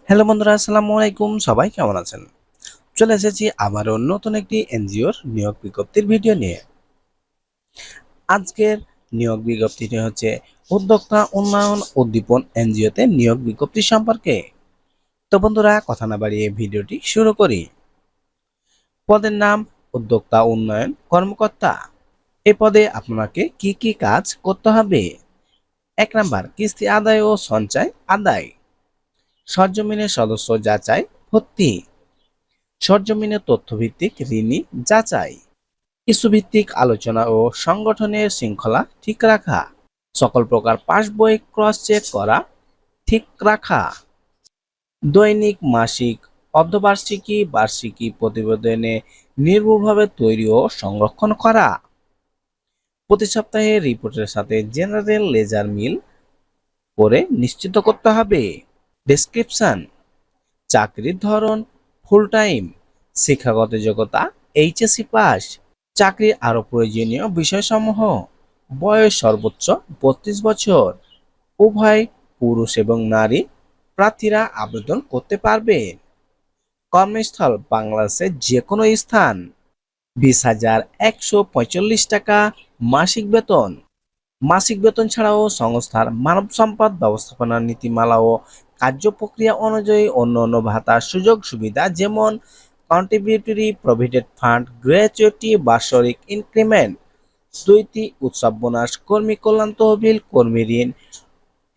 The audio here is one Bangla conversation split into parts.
হ্যালো বন্ধুরা, আসসালামু আলাইকুম। সবাই কেমন আছেন? চলে এসেছি আবারও নতুন একটি এনজিওর নিয়োগ বিজ্ঞপ্তির ভিডিও নিয়ে। আজকের নিয়োগ বিজ্ঞপ্তিটি হচ্ছে উদ্যোক্তা উন্নয়ন উদ্দীপন এনজিওতে নিয়োগ বিজ্ঞপ্তি সম্পর্কে। তো বন্ধুরা, কথা না বাড়িয়ে ভিডিওটি শুরু করি। পদের নাম উদ্যোক্তা উন্নয়ন কর্মকর্তা। এই পদে আপনাকে কি কি কাজ করতে হবে? 1 নাম্বার, কিস্তি আদায় ও সঞ্চয় আদায়। সরজমিনের সদস্য যাচাই ভর্তি। সরজমিনের তথ্যভিত্তিক ঋণী যাচাই। ইস্যুভিত্তিক আলোচনা ও সংগঠনের শৃঙ্খলা ঠিক রাখা। সকল প্রকার পাসবই ক্রস চেক করা ঠিক রাখা। দৈনিক, মাসিক, অর্ধবার্ষিকী, বার্ষিকী প্রতিবেদনে নির্ভুলভাবে তৈরি ও সংরক্ষণ করা। প্রতি সপ্তাহে রিপোর্টের সাথে জেনারেল লেজার মিল করে নিশ্চিত করতে হবে। ডেসক্রিপশন: চাকরির ধরন ফুল টাইম। শিক্ষাগত যোগ্যতা এইচএসসি পাস। চাকরির আরো প্রয়োজনীয় বিষয়সমূহ: বয়স সর্বোচ্চ 32 বছর। উভয় পুরুষ এবং নারী প্রার্থীরা আবেদন করতে পারবেন। কর্মস্থল বাংলাদেশের যে কোনো স্থান। 20,145 টাকা মাসিক বেতন। মাসিক বেতন ছাড়াও সংস্থার মানব সম্পদ ব্যবস্থাপনা নীতিমালা ও কার্যপ্রক্রিয়া অনুযায়ী অন্যান্য ভাতা সুযোগ সুবিধা, যেমন কন্ট্রিবিউটরি প্রভিডেন্ট ফান্ড, গ্র্যাচুইটি, বাৎসরিক ইনক্রিমেন্ট, চৈতি উৎসব বোনাস, কর্মী কল্যাণ তহবিল, কর্মী ঋণ,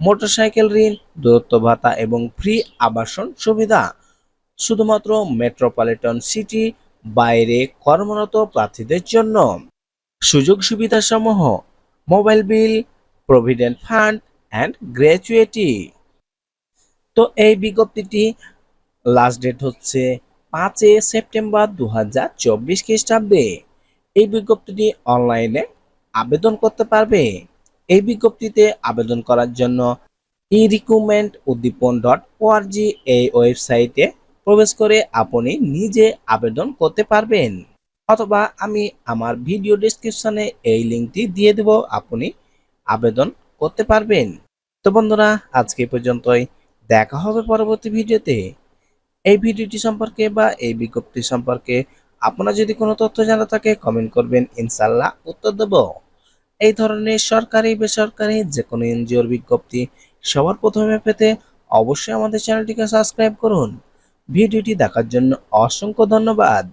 মোটরসাইকেল ঋণ, দূরত্ব ভাতা এবং ফ্রি আবাসন সুবিধা শুধুমাত্র মেট্রোপলিটন সিটি বাইরে কর্মরত প্রার্থীদের জন্য। সুযোগ সুবিধাসমূহ: mobile bill, provident fund and gratuity. তো এই বিজ্ঞপ্তিটি লাস্ট ডেট হচ্ছে 5 সেপ্টেম্বর 2024 খ্রিস্টাব্দে। এই বিজ্ঞপ্তিটি অনলাইনে আবেদন করতে পারবে। এই বিজ্ঞপ্তিতে আবেদন করার জন্য ই-রিক্রুটমেন্ট উদ্দীপন .org এই ওয়েবসাইটে প্রবেশ করে আপনি নিজে আবেদন করতে পারবেন, অথবা আমি আমার ভিডিও ডেসক্রিপশনে এই লিঙ্কটি দিয়ে দেব, আপনি আবেদন করতে পারবেন। তো বন্ধুরা, আজকে পর্যন্তই। দেখা হবে পরবর্তী ভিডিওতে। এই ভিডিওটি সম্পর্কে বা এই বিজ্ঞপ্তি সম্পর্কে আপনার যদি কোনো তথ্য জানা থাকে কমেন্ট করবেন, ইনশাল্লাহ উত্তর দেব। এই ধরনের সরকারি বেসরকারি যে কোনো এনজিওর বিজ্ঞপ্তি সবার প্রথমে পেতে অবশ্যই আমাদের চ্যানেলটিকে সাবস্ক্রাইব করুন। ভিডিওটি দেখার জন্য অসংখ্য ধন্যবাদ।